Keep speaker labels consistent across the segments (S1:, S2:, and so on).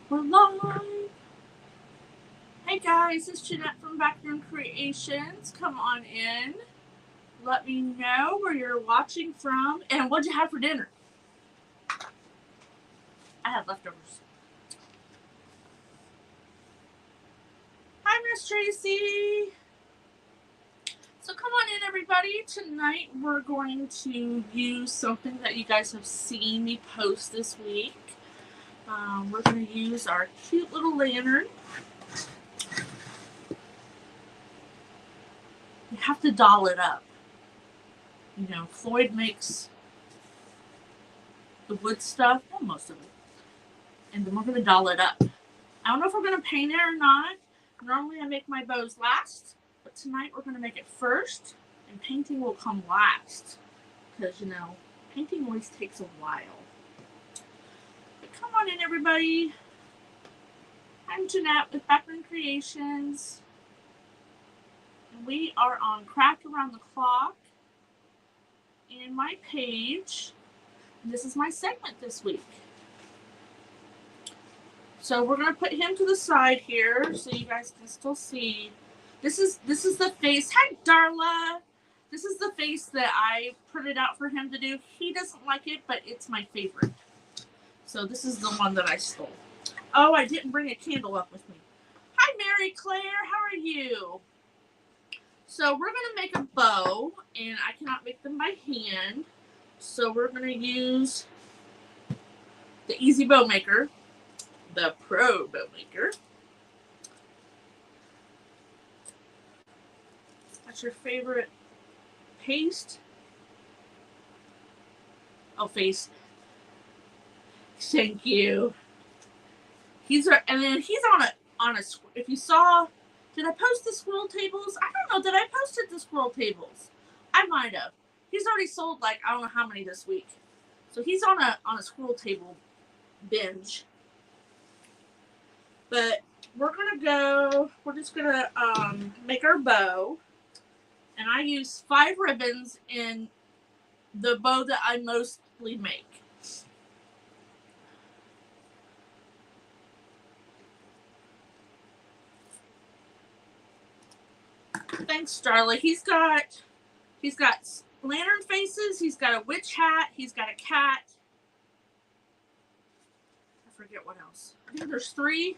S1: We're live. Hey guys, it's Jeanette from Backroom Creations. Come on in. Let me know where you're watching from and what'd you have for dinner. I had leftovers. Hi, Miss Tracy. So come on in, everybody. Tonight we're going to use something that you guys have seen me post this week. We're going to use our cute little lantern. You have to doll it up. You know, Floyd makes the wood stuff, well, most of it. And then we're going to doll it up. I don't know if we're going to paint it or not. Normally I make my bows last, but tonight we're going to make it first, and painting will come last. Because, you know, painting always takes a while. But come on in, everybody. I'm Jeanette with Backroom Creations. And we are on Craft Around the Clock. And my page. And this is my segment this week. So we're going to put him to the side here so you guys can still see. This is the face. Hi, Darla. This is the face that I printed out for him to do. He doesn't like it, but it's my favorite. So this is the one that I stole. Oh, I didn't bring a candle up with me. Hi, Mary Claire. How are you? So we're going to make a bow, and I cannot make them by hand. So we're going to use the Easy Bow Maker. The Pro Bow Maker. That's your favorite paste. Oh, face. Thank you. And then he's on a. If you saw, did I post the squirrel tables? I don't know. Did I post the squirrel tables? I might have. He's already sold like I don't know how many this week. So he's on a squirrel table binge. But we're just gonna make our bow. And I use 5 ribbons in the bow that I mostly make. Thanks, Starla. He's got lantern faces, he's got a witch hat, he's got a cat. I forget what else. I think there's three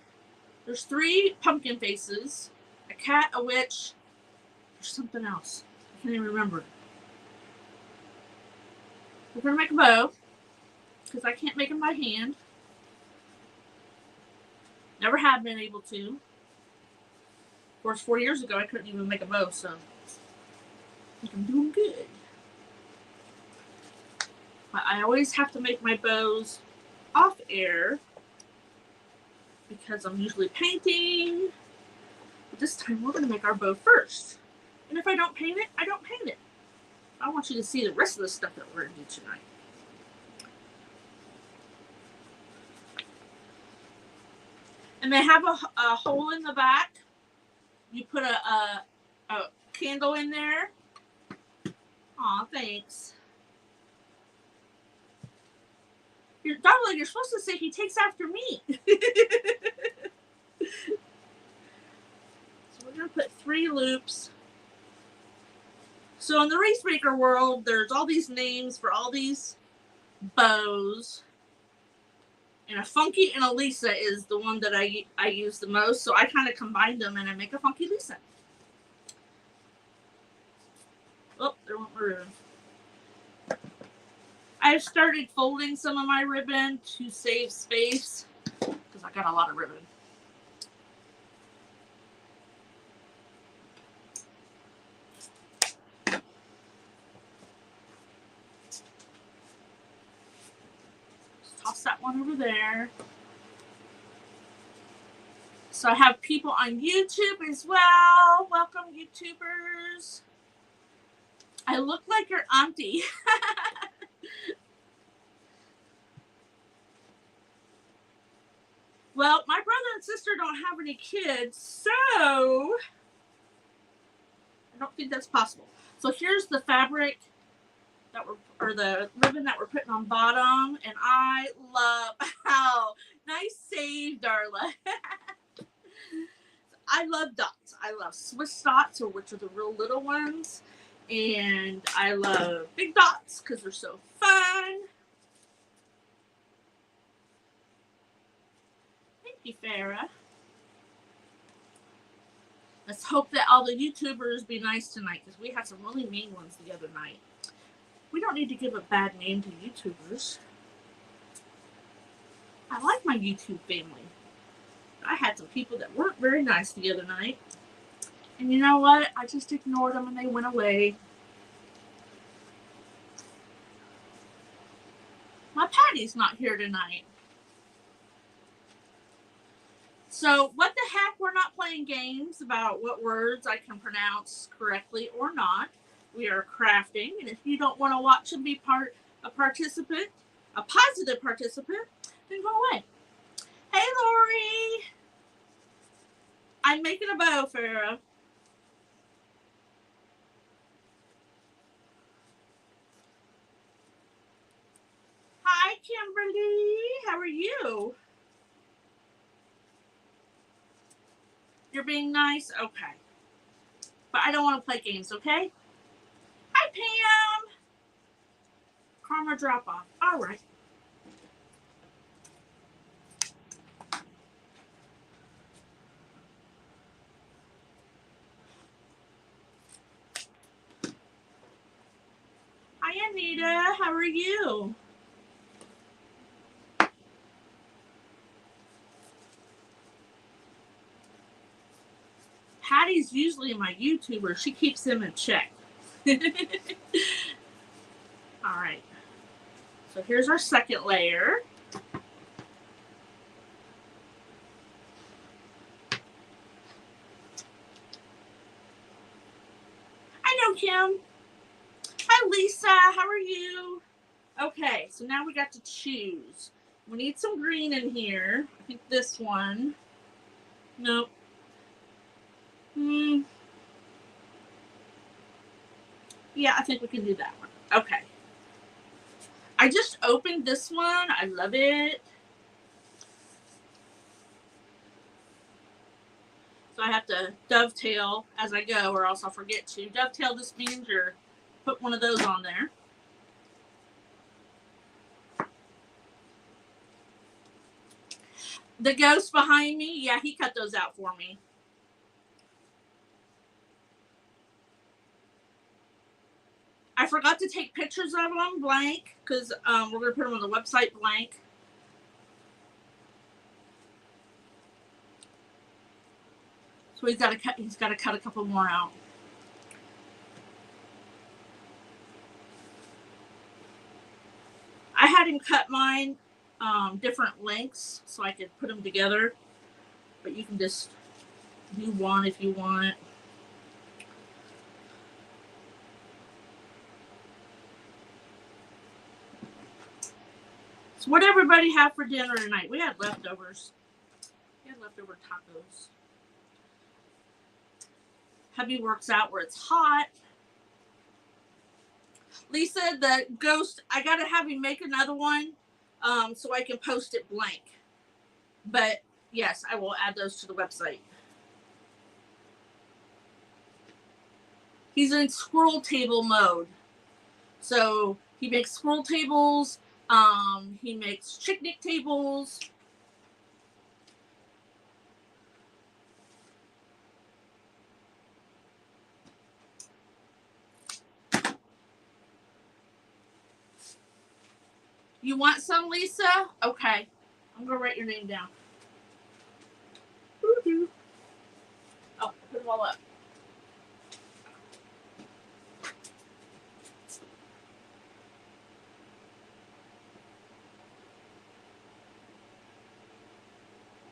S1: pumpkin faces, a cat, a witch, there's something else. I can't even remember. We're gonna make a bow, because I can't make them by hand. Never have been able to. Of course, 4 years ago I couldn't even make a bow, so I think I'm doing good. But I always have to make my bows off air because I'm usually painting. But this time we're going to make our bow first. And if I don't paint it, I don't paint it. I want you to see the rest of the stuff that we're going to do tonight. And they have a hole in the back. You put a candle in there. Aw, thanks. Darling, you're supposed to say he takes after me. So we're going to put 3 loops. So in the Wreath Maker world, there's all these names for all these bows. And a Funky and a Lisa is the one that I use the most. So I kind of combine them and I make a Funky Lisa. Oh, there went my ribbon. I've started folding some of my ribbon to save space because I got a lot of ribbon. Just toss that one over there. So I have people on YouTube as well. Welcome, YouTubers. I look like your auntie. Well, my brother and sister don't have any kids, so I don't think that's possible. So here's the fabric or the ribbon that we're putting on bottom, and I love how Nice save, Darla. I love dots. I love Swiss dots, which are the real little ones. And I love big dots because they're so fun. Thank you, Farah. Let's hope that all the YouTubers be nice tonight because we had some really mean ones the other night. We don't need to give a bad name to YouTubers. I like my YouTube family. I had some people that weren't very nice the other night. And you know what? I just ignored them and they went away. My Patty's not here tonight. So what the heck? We're not playing games about what words I can pronounce correctly or not. We are crafting. And if you don't want to watch and be a participant, a positive participant, then go away. Hey, Lori. I'm making a bow, Farah. Hi, Kimberly. How are you? You're being nice? Okay. But I don't want to play games, okay? Hi, Pam. Karma drop off. All right. Hi, Anita. How are you? Patty's usually my YouTuber. She keeps them in check. All right. So here's our second layer. I know, Kim. Hi, Lisa. How are you? Okay, so now we got to choose. We need some green in here. I think this one. Nope. Yeah, I think we can do that one. Okay. I just opened this one. I love it. So I have to dovetail as I go or else I'll forget to. Dovetail just means you're put one of those on there. The ghost behind me, yeah, he cut those out for me. I forgot to take pictures of them blank because we're going to put them on the website blank. So he's got to cut a couple more out. I had him cut mine different lengths so I could put them together. But you can just do one if you want. So what did everybody have for dinner tonight? We had leftovers. We had leftover tacos. Hubby works out where it's hot. Lisa, the ghost, I got to have him make another one so I can post it blank. But yes, I will add those to the website. He's in squirrel table mode. So he makes squirrel tables. He makes picnic tables. You want some, Lisa? Okay. I'm going to write your name down. Oh, put them all up.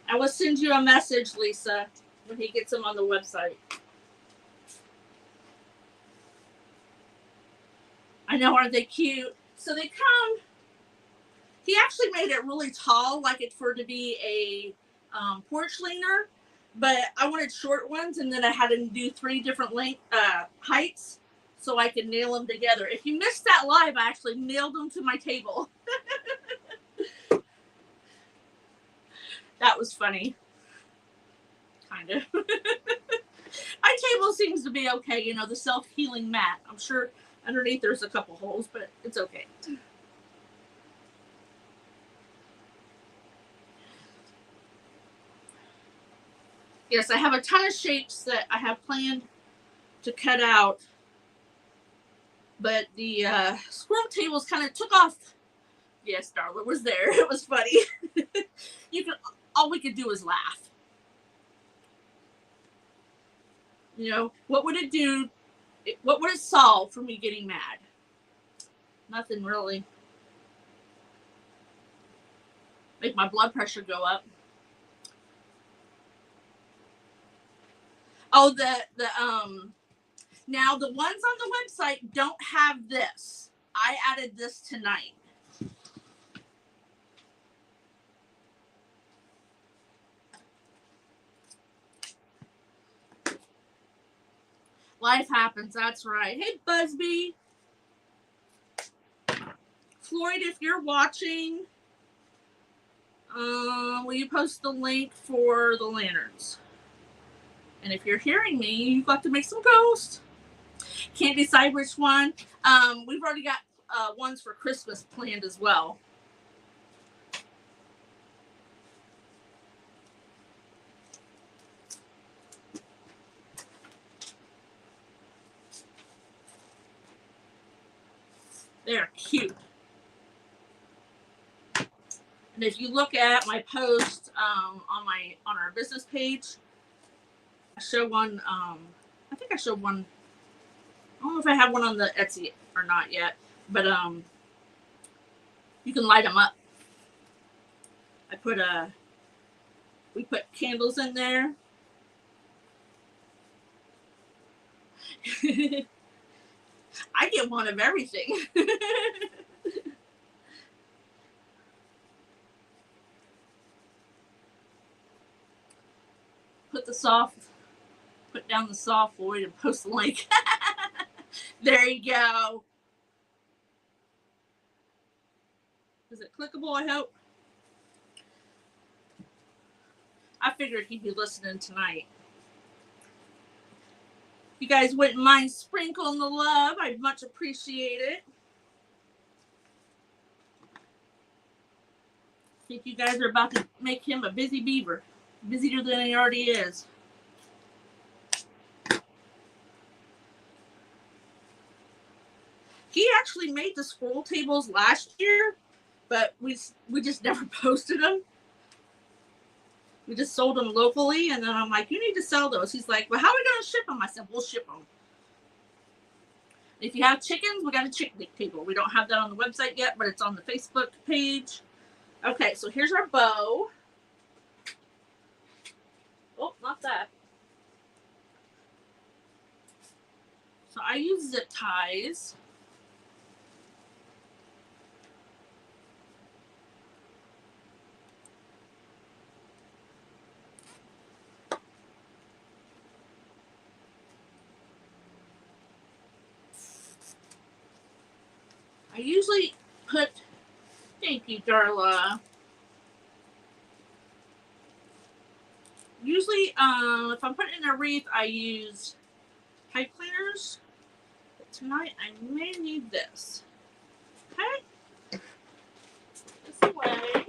S1: I will send you a message, Lisa, when he gets them on the website. I know, aren't they cute? So they come. He actually made it really tall, like it for to be a porch leaner, but I wanted short ones, and then I had him do 3 different heights so I could nail them together. If you missed that live, I actually nailed them to my table. That was funny. Kind of. My table seems to be okay. You know, the self-healing mat. I'm sure underneath there's a couple holes, but it's okay. Yes, I have a ton of shapes that I have planned to cut out, but the squirrel tables kind of took off. Yes, Darla was there. It was funny. All we could do was laugh. You know, what would it do? What would it solve for me getting mad? Nothing really. Make my blood pressure go up. Oh, now the ones on the website don't have this. I added this tonight. Life happens, that's right. Hey, Busby. Floyd, if you're watching, will you post the link for the lanterns? And if you're hearing me, you've got to make some ghosts. Can't decide which one. We've already got ones for Christmas planned as well. They're cute. And if you look at my post on our business page, I show one. I think I showed one. I don't know if I have one on the Etsy or not yet, but you can light them up. We put candles in there. I get one of everything. Put down the soft Floyd and post the link. There you go. Is it clickable, I hope? I figured he'd be listening tonight. If you guys wouldn't mind sprinkling the love, I'd much appreciate it. I think you guys are about to make him a busy beaver. Busier than he already is. He actually made the scroll tables last year, but we just never posted them. We just sold them locally, and then I'm like, you need to sell those. He's like, well, how are we going to ship them? I said, we'll ship them. If you have chickens, we got a chicken table. We don't have that on the website yet, but it's on the Facebook page. Okay, so here's our bow. Oh, not that. So I use zip ties. I usually put, thank you, Darla. Usually, if I'm putting in a wreath, I use pipe cleaners. But tonight, I may need this. Okay? This away.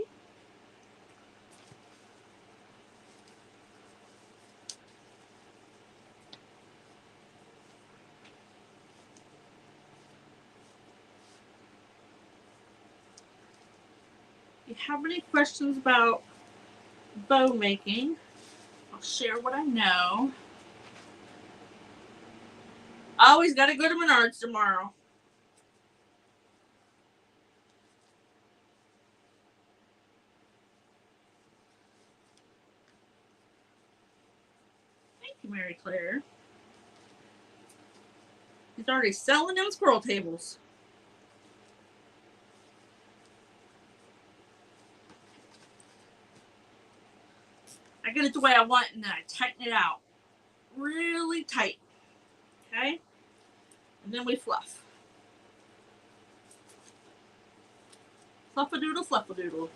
S1: If you have any questions about bow making, I'll share what I know. I always got to go to Menards tomorrow. Thank you, Mary Claire. He's already selling them squirrel tables. I get it the way I want, and then I tighten it out really tight. Okay? And then we fluff. Fluff-a-doodle, fluff-a-doodle.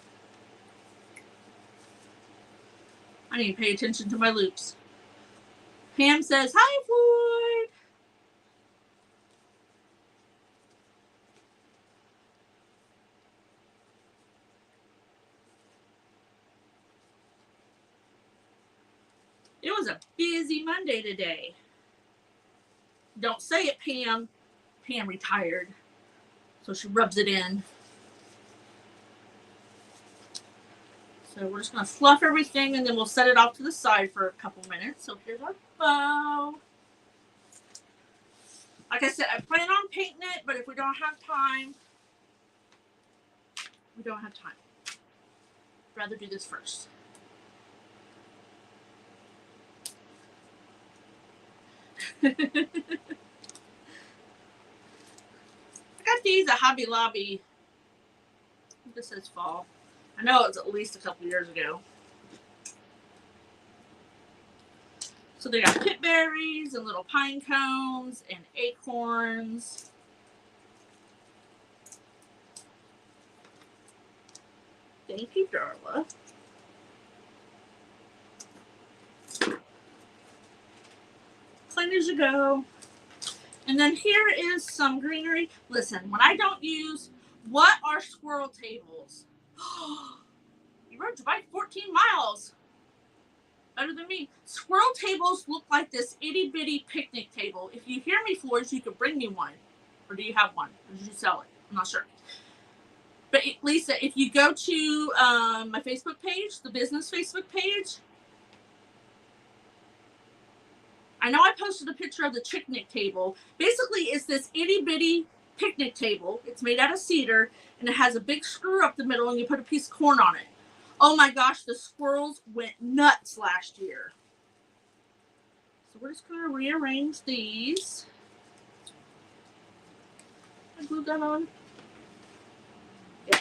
S1: I need to pay attention to my loops. Pam says, hi, Floyd. It was a busy Monday today. Don't say it, Pam. Pam retired, so she rubs it in. So we're just going to fluff everything, and then we'll set it off to the side for a couple minutes. So here's our bow. Like I said, I plan on painting it, but if we don't have time, we don't have time. I'd rather do this first. I got these at Hobby Lobby. This says fall. I know it's at least a couple years ago. So they got pit berries and little pine cones and acorns. Thank you, Darla. Clean as you go. And then here is some greenery. Listen, when I don't use, what are squirrel tables? You rode your bike 14 miles. Better than me. Squirrel tables look like this itty bitty picnic table. If you hear me, Floyd, you could bring me one. Or do you have one? Or did you sell it? I'm not sure. But Lisa, if you go to my Facebook page, the business Facebook page, I know I posted a picture of the picnic table. Basically, it's this itty bitty picnic table. It's made out of cedar, and it has a big screw up the middle, and you put a piece of corn on it. Oh my gosh, the squirrels went nuts last year. So we're just going to rearrange these. I glued that on. Yeah.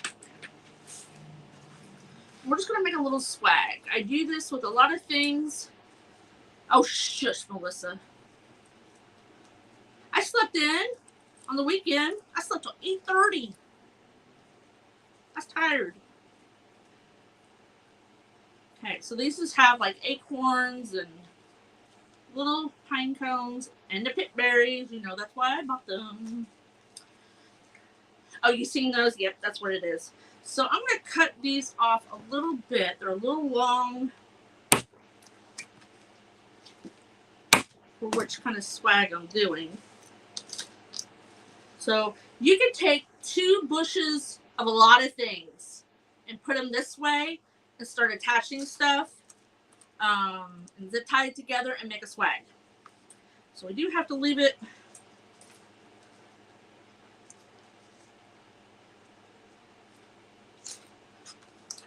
S1: We're just going to make a little swag. I do this with a lot of things. Oh, shush, Melissa. I slept in on the weekend. I slept till 8:30. I was tired. Okay, so these just have like acorns and little pine cones and the pit berries. You know, that's why I bought them. Oh, you seen those? Yep, that's what it is. So I'm going to cut these off a little bit. They're a little long for which kind of swag I'm doing. So you can take 2 bushes of a lot of things and put them this way and start attaching stuff and zip tie it together and make a swag. So we do have to leave it.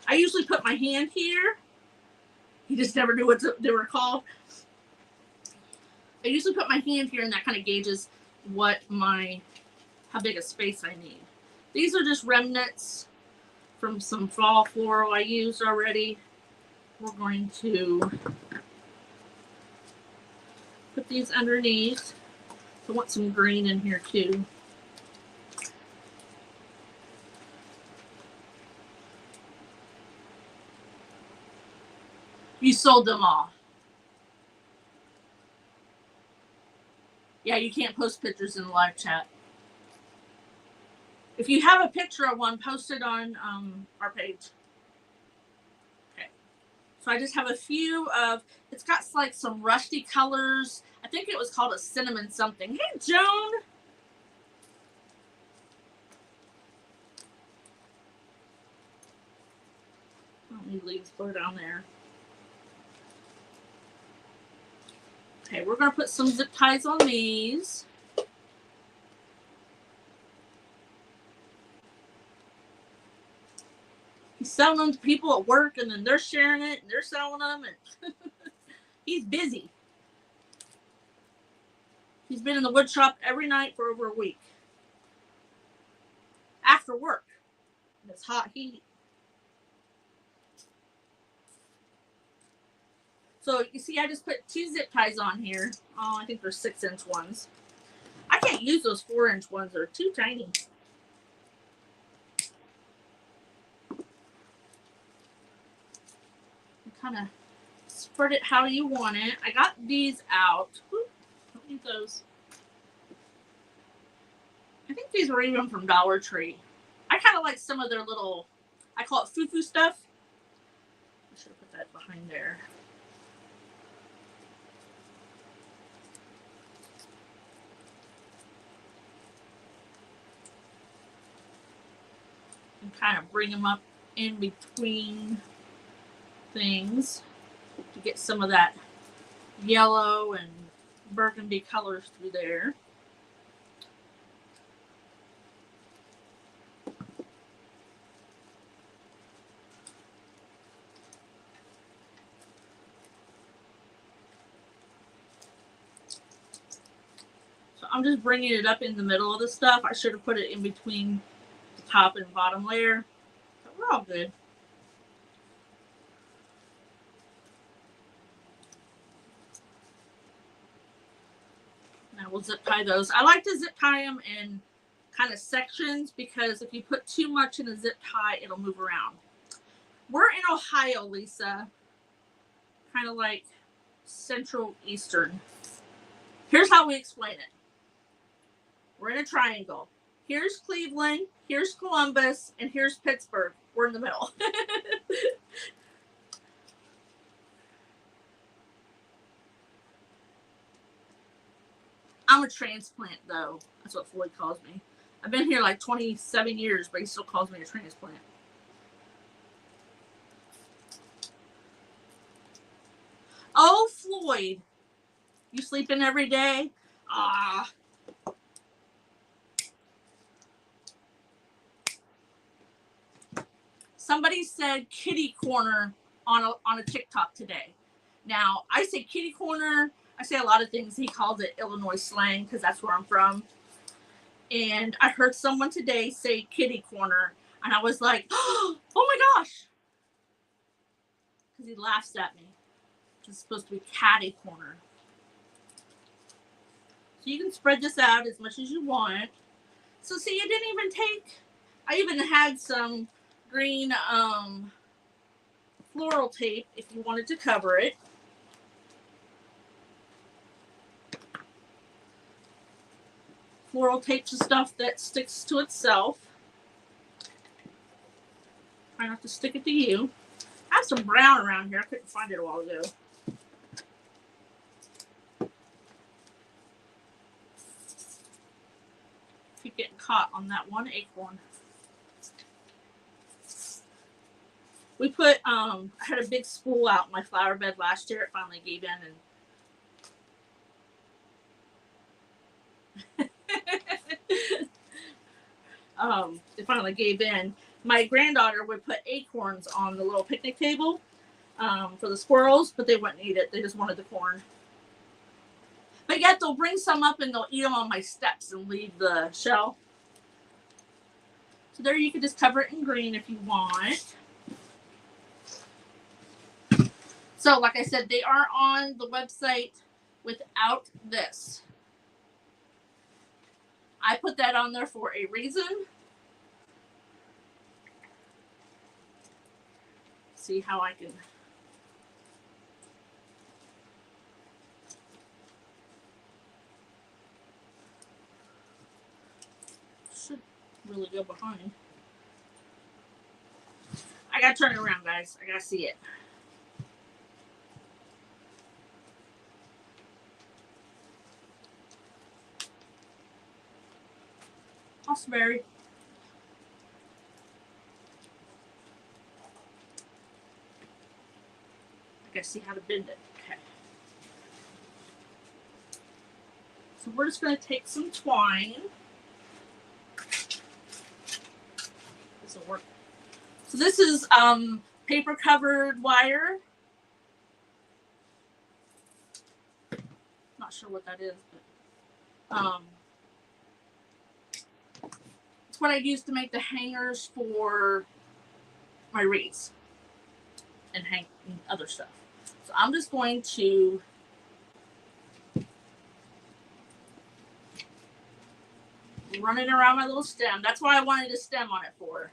S1: I usually put my hand here. You just never knew what they were called. I usually put my hand here, and that kind of gauges how big a space I need. These are just remnants from some fall floral I used already. We're going to put these underneath. I want some green in here too. You sold them all. Yeah, you can't post pictures in the live chat. If you have a picture of one, post it on our page. Okay. So I just have a few of, it's got like some rusty colors. I think it was called a cinnamon something. Hey, Joan. I don't need leaves blow down there. Okay, we're going to put some zip ties on these. He's selling them to people at work, and then they're sharing it, and they're selling them, and he's busy. He's been in the wood shop every night for over a week. After work. In this hot heat. So you see, I just put 2 zip ties on here. Oh, I think they're 6-inch ones. I can't use those 4-inch ones. They're too tiny. Kind of spread it how you want it. I got these out. Whoop, don't need those. I think these were even from Dollar Tree. I kind of like some of their little, I call it foo-foo stuff. I should have put that behind there. And kind of bring them up in between things to get some of that yellow and burgundy colors through there. So I'm just bringing it up in the middle of the stuff. I should have put it in between the top and bottom layer, but we're all good. Now we'll zip tie those. I like to zip tie them in kind of sections because if you put too much in a zip tie, it'll move around. We're in Ohio, Lisa. Kind of like Central Eastern. Here's how we explain it. We're in a triangle. Here's Cleveland, here's Columbus, and here's Pittsburgh. We're in the middle. I'm a transplant, though. That's what Floyd calls me. I've been here like 27 years, but he still calls me a transplant. Oh, Floyd. You sleeping every day? Ah. Somebody said kitty corner on a TikTok today. Now, I say kitty corner. I say a lot of things. He calls it Illinois slang because that's where I'm from. And I heard someone today say kitty corner. And I was like, oh my gosh. Because he laughs at me. It's supposed to be catty corner. So you can spread this out as much as you want. So see, you didn't even take, I even had some green floral tape if you wanted to cover it. Floral tape's the stuff that sticks to itself. Try not to stick it to you. I have some brown around here. I couldn't find it a while ago. Keep getting caught on that one acorn. We put, I had a big spool out in my flower bed last year. It finally gave in and it finally gave in. My granddaughter would put acorns on the little picnic table for the squirrels, but they wouldn't eat it. They just wanted the corn. But yet they'll bring some up and they'll eat them on my steps and leave the shell. So there you can just cover it in green if you want. So like I said, they are on the website without this. I put that on there for a reason. See how I can. Should really go behind. I gotta turn it around, guys. I gotta see it. Berry. I gotta see how to bend it. Okay. So we're just gonna take some twine. This will work. So this is paper covered wire. Not sure what that is, but it's what I use to make the hangers for my wreaths and hang other stuff. So I'm just going to run it around my little stem. That's why I wanted a stem on it for.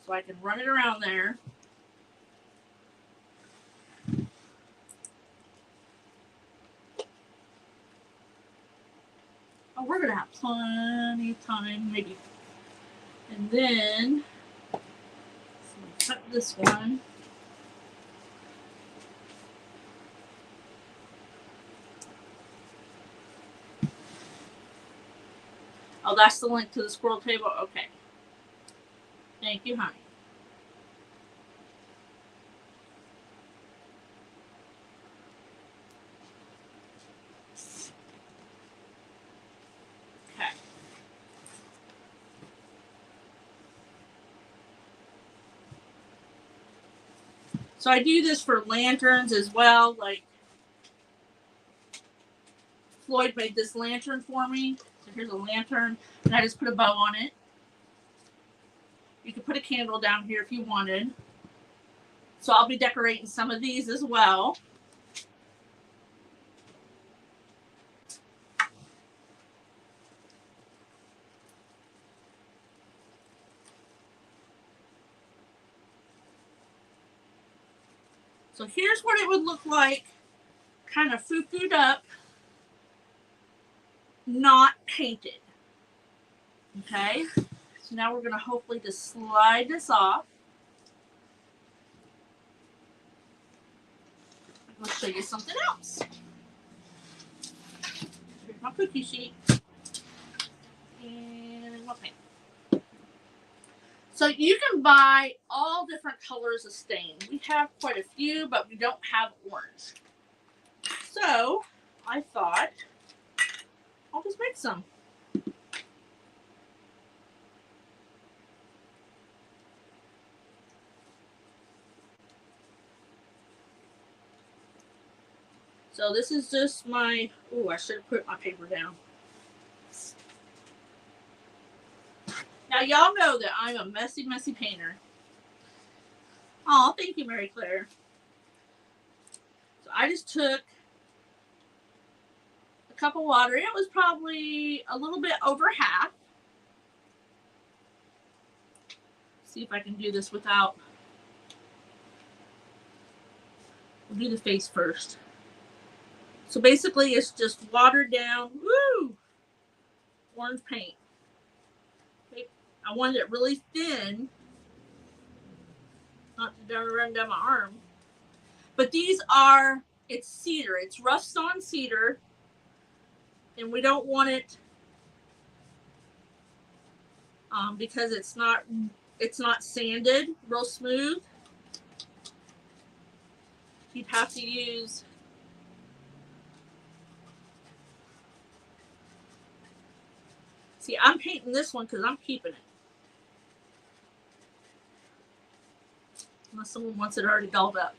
S1: So I can run it around there. Oh, we're going to have plenty of time, maybe. And then, so cut this one. Oh, that's the link to the squirrel table? Okay. Thank you, honey. Okay. So I do this for lanterns as well. Like, Floyd made this lantern for me. So here's a lantern, and I just put a bow on it. You could put a candle down here if you wanted. So I'll be decorating some of these as well. So here's what it would look like, kind of foo-fooed up, not painted. Okay, so now we're going to hopefully just slide this off. Let's show you something else. Here's my cookie sheet. And what paint? So you can buy all different colors of stain. We have quite a few, but we don't have orange. So I thought I'll just make some. So this is just my, oh, I should have put my paper down. Now y'all know that I'm a messy, messy painter. Oh, thank you, Mary Claire. So I just took a cup of water. It was probably a little bit over half. See if I can do this without. We'll do the face first. So basically it's just watered down, woo, orange paint. I wanted it really thin, not to run down my arm. But these are, it's cedar. It's rough sawn cedar. And we don't want it because it's not sanded real smooth. You'd have to use see, I'm painting this one because I'm keeping it. Unless someone wants it already dolled up.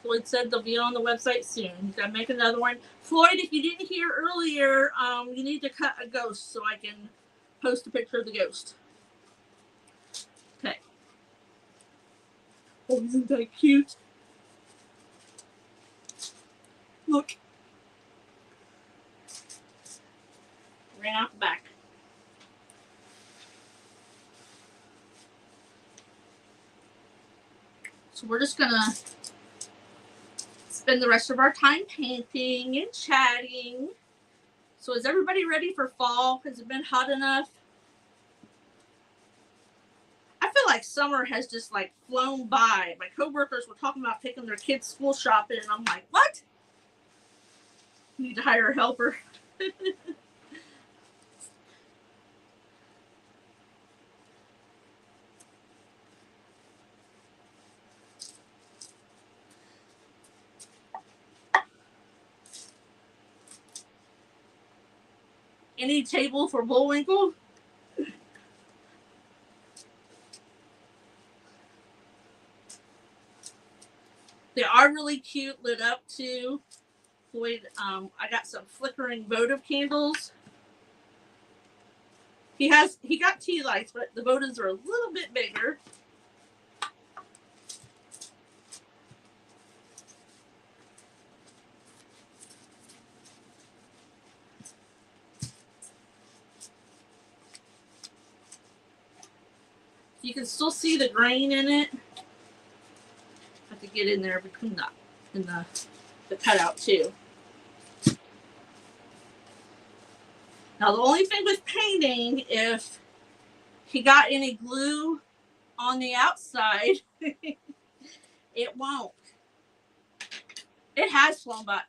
S1: Floyd said they'll be on the website soon. He's got to make another one. Floyd, if you didn't hear earlier, you need to cut a ghost so I can post a picture of the ghost. Okay. Oh, isn't that cute? Look. Ran out the back. So we're just gonna spend the rest of our time painting and chatting. So is everybody ready for fall? Has it been hot enough? I feel like summer has just like flown by. My coworkers were talking about taking their kids school shopping, and I'm like, what? You need to hire a helper. Any table for Bullwinkle? They are really cute, lit up too. Floyd, I got some flickering votive candles. He got tea lights, but the votives are a little bit bigger. You can still see the grain in it. Have to get in there between the cutout too. Now, the only thing with painting, if he got any glue on the outside, it won't. It has flown by.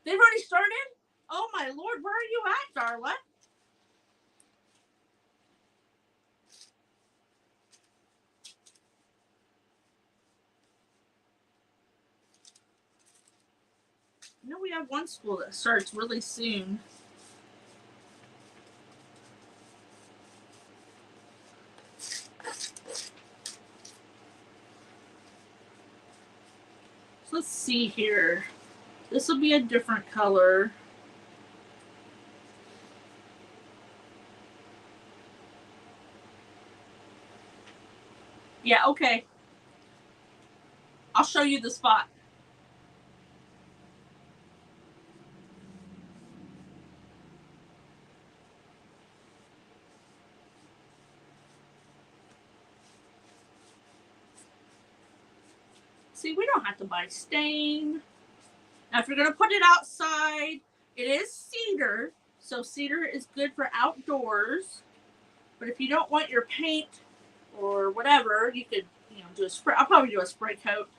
S1: They've already started? Oh, my Lord, where are you at, Darla? I know we have one school that starts really soon. So let's see here. This will be a different color. Yeah, okay. I'll show you the spot. See, we don't have to buy stain. Now, if you're going to put it outside, it is cedar. So cedar is good for outdoors. But if you don't want your paint or whatever, you could, do a spray. I'll probably do a spray coat,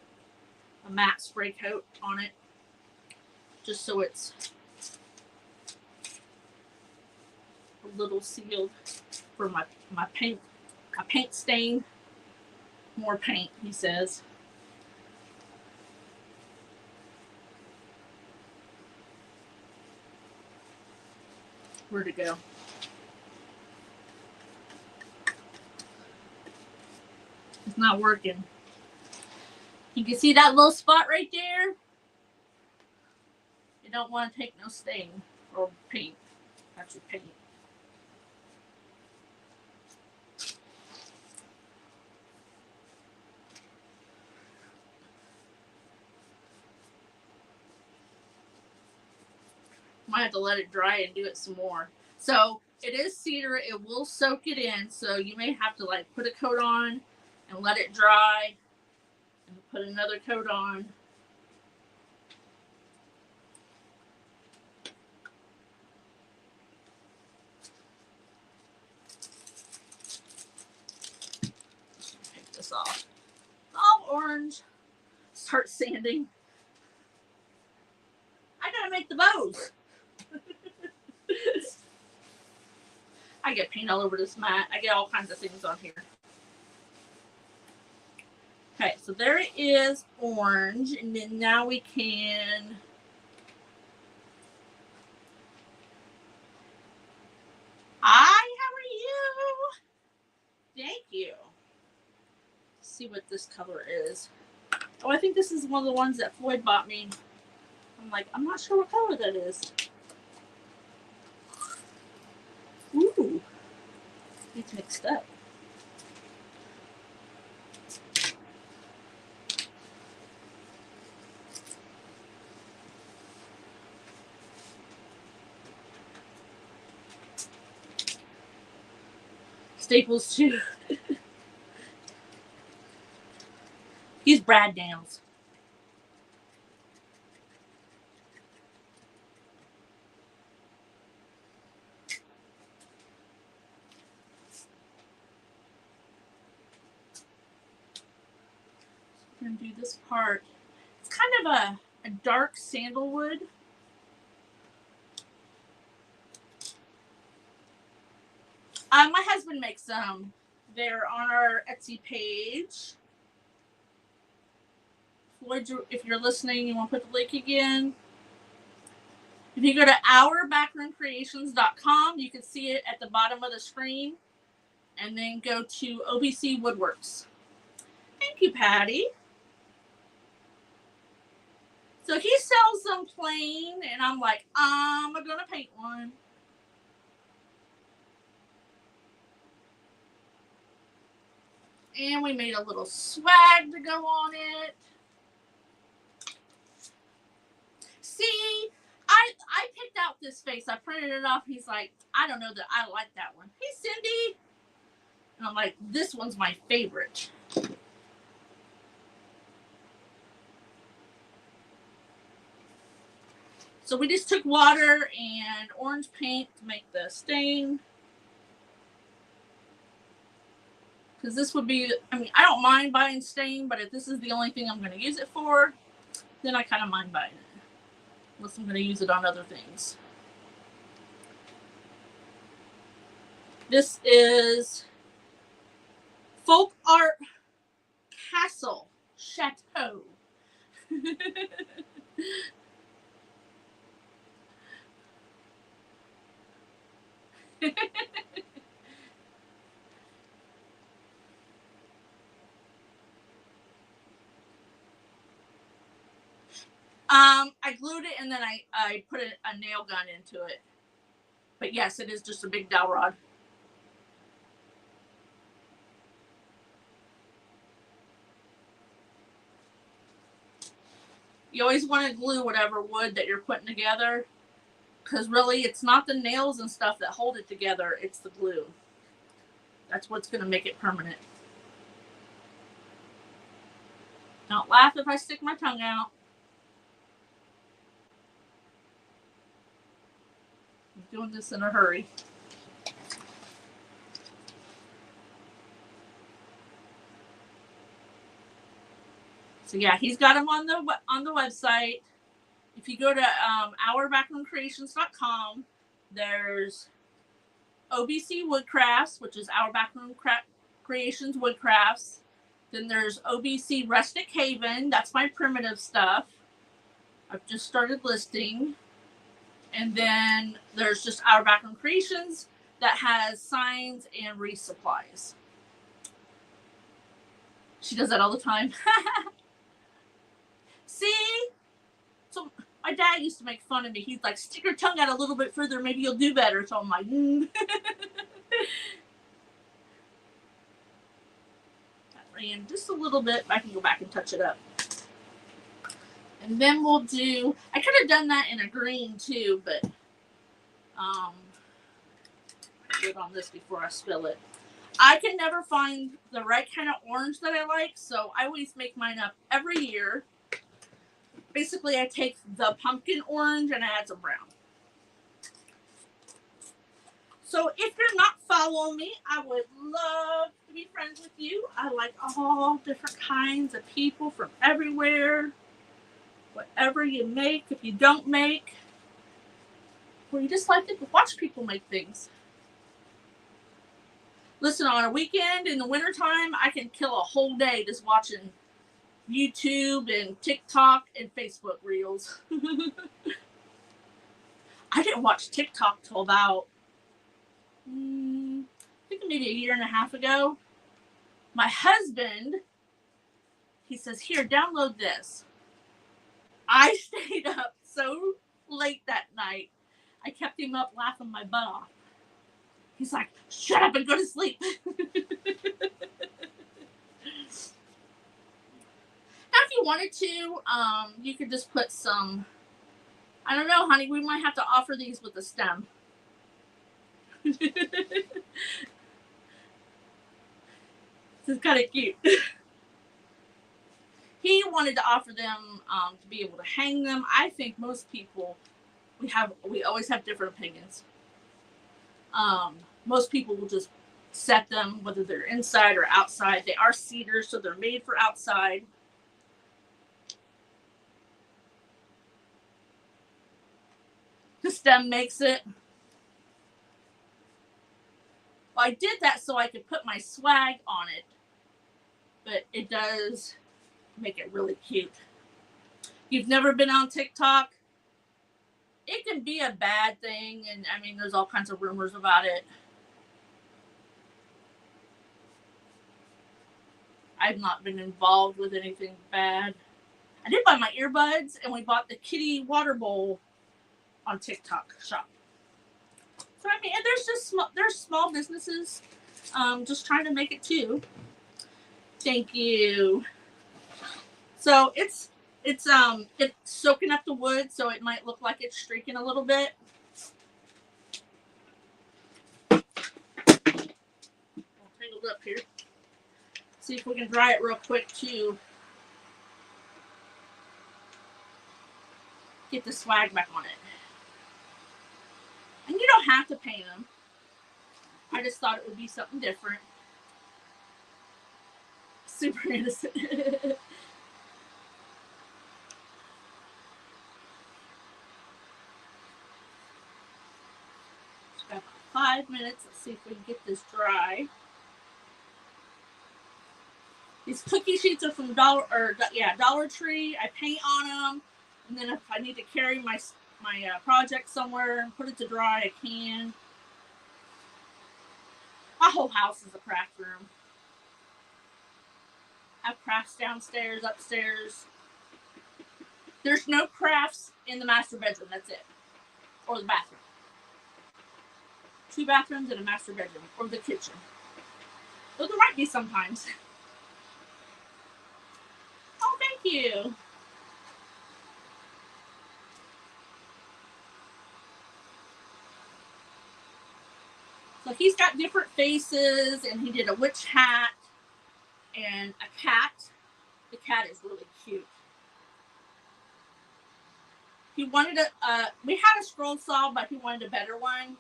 S1: a matte spray coat on it, just so it's a little sealed for my paint. My paint stain. More paint, he says. Where'd it go? It's not working. You can see that little spot right there? You don't want to take no stain or paint. That's your paint. Might have to let it dry and do it some more. So it is cedar. It will soak it in. So you may have to like put a coat on and let it dry and put another coat on. Take this off. All orange. Start sanding. I gotta make the bows. I get paint all over this mat. I get all kinds of things on here. Okay, so there it is, orange, and then now we can Hi, how are you? Thank you. Let's see what this color is. Oh, I think this is one of the ones that Floyd bought me. I'm not sure what color that is. Ooh, it's mixed up. Staples too. He's Brad Downs. I'm gonna do this part. It's kind of a dark sandalwood. My husband makes them. They're on our Etsy page. Floyd, if you're listening, you want to put the link again. If you go to ourbackroomcreations.com, you can see it at the bottom of the screen. And then go to OBC Woodworks. Thank you, Patty. So he sells them plain, and I'm like, I'm going to paint one. And we made a little swag to go on it. See, I picked out this face. I printed it off. He's like, I don't know that I like that one. Hey, Cindy. And I'm like, this one's my favorite. So we just took water and orange paint to make the stain. Because this would be, I mean, I don't mind buying stain, but if this is the only thing I'm going to use it for, then I kind of mind buying it. Unless I'm going to use it on other things. This is Folk Art Castle Chateau. I glued it and then I put a nail gun into it. But yes, it is just a big dowel rod. You always want to glue whatever wood that you're putting together, because really it's not the nails and stuff that hold it together, it's the glue. That's what's going to make it permanent. Don't laugh if I stick my tongue out. I'm doing this in a hurry. So yeah, he's got them on the website. If you go to OurBackroomCreations.com, there's OBC Woodcrafts, which is Our Backroom Creations Woodcrafts. Then there's OBC Rustic Haven. That's my primitive stuff. I've just started listing. And then there's just Our Backroom Creations that has signs and resupplies. She does that all the time. See? So my dad used to make fun of me. He's like, stick your tongue out a little bit further, maybe you'll do better. So I'm like, That ran just a little bit. I can go back and touch it up. And then we'll do, I could have done that in a green too, but do it on this before I spill it. I can never find the right kind of orange that I like, so I always make mine up every year. Basically, I take the pumpkin orange and I add some brown. So if you're not following me, I would love to be friends with you. I like all different kinds of people from everywhere. Whatever you make, if you don't make, or you just like to watch people make things. Listen, on a weekend in the wintertime, I can kill a whole day just watching YouTube and TikTok and Facebook reels. I didn't watch TikTok till about, I think maybe a year and a half ago. My husband, he says, here, download this. I stayed up so late that night. I kept him up laughing my butt off. He's like, shut up and go to sleep. Now, if you wanted to, you could just put some, I don't know, honey, we might have to offer these with a stem. This is kind of cute. He wanted to offer them to be able to hang them. I think most people, we always have different opinions. Most people will just set them, whether they're inside or outside. They are cedar, so they're made for outside. The stem makes it. Well, I did that so I could put my swag on it, but it does make it really cute. You've never been on TikTok? It can be a bad thing, and I mean, there's all kinds of rumors about it. I've not been involved with anything bad. I did buy my earbuds, and we bought the kitty water bowl on TikTok shop. So I mean, and there's small businesses just trying to make it too. Thank you. So it's soaking up the wood, so it might look like it's streaking a little bit. I'll tangle it up here. See if we can dry it real quick too. get the swag back on it. And you don't have to paint them. I just thought it would be something different. Super innocent. About 5 minutes. Let's see if we can get this dry. These cookie sheets are from Dollar Tree. I paint on them, and then if I need to carry my project somewhere and put it to dry, I can. My whole house is a craft room. I have crafts downstairs, upstairs. There's no crafts in the master bedroom. That's it, or the bathroom. 2 bathrooms and a master bedroom, or the kitchen. Though there might be sometimes. Oh, thank you. So he's got different faces, and he did a witch hat and a cat. The cat is really cute. He wanted we had a scroll saw, but he wanted a better one.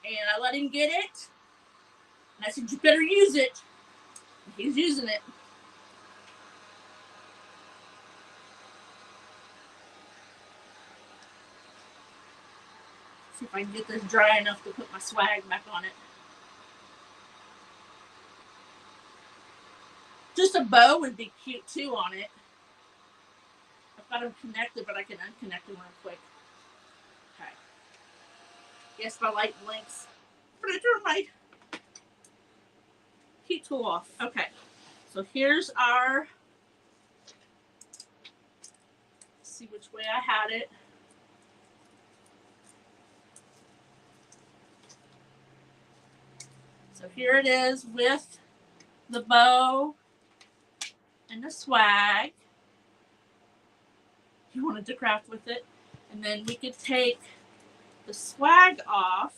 S1: And I let him get it. And I said, you better use it. And he's using it. See if I can get this dry enough to put my swag back on it. Just a bow would be cute too on it. I've got them connected, but I can unconnect them real quick. Okay. Yes, my light blinks. But I turn my heat tool off. Okay. So here's our. Let's see which way I had it. So here it is with the bow and the swag. You wanted to craft with it. And then we could take the swag off.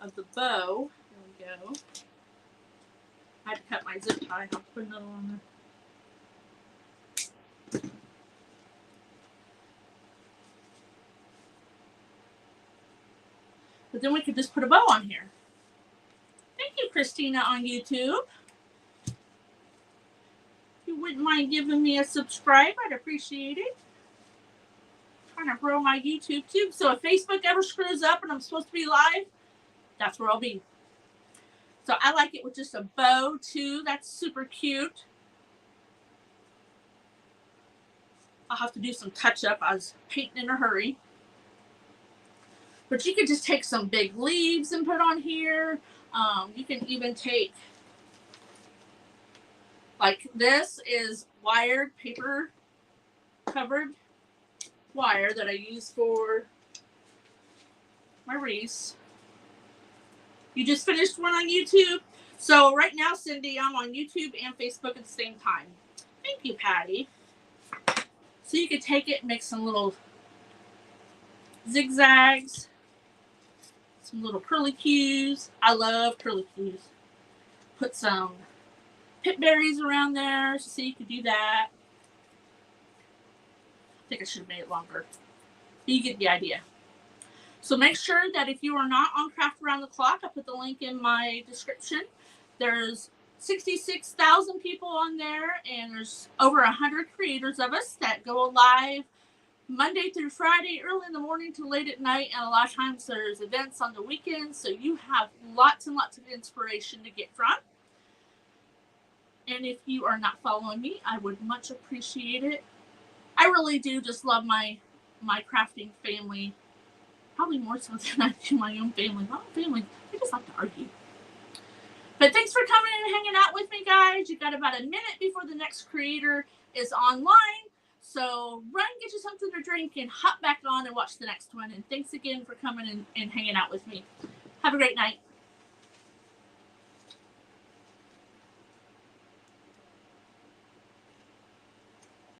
S1: Of the bow. There we go. I had to cut my zip tie. I'll put another one there. But then we could just put a bow on here. Thank you, Christina, on YouTube. If you wouldn't mind giving me a subscribe, I'd appreciate it. I'm trying to grow my YouTube too. So if Facebook ever screws up and I'm supposed to be live, that's where I'll be. So I like it with just a bow too. That's super cute. I'll have to do some touch up. I was painting in a hurry. But you could just take some big leaves and put on here. You can even take, like this is wired, paper covered wire that I use for my wreaths. You just finished one on YouTube. So right now, Cindy, I'm on YouTube and Facebook at the same time. Thank you, Patty. So you could take it and make some little zigzags. Some little curlicues. I love curlicues. Put some pip berries around there so you could do that. I think I should have made it longer. But you get the idea. So make sure that if you are not on Craft Around the Clock, I put the link in my description. There's 66,000 people on there, and there's over 100 creators of us that go live Monday through Friday, early in the morning to late at night, and a lot of times there's events on the weekends, so you have lots and lots of inspiration to get from. And if you are not following me, I would much appreciate it. I really do just love my crafting family, probably more so than I do my own family. My own family, they just like to argue. But thanks for coming and hanging out with me, guys. You got about a minute before the next creator is online. So run, get you something to drink, and hop back on and watch the next one. And thanks again for coming and hanging out with me. Have a great night.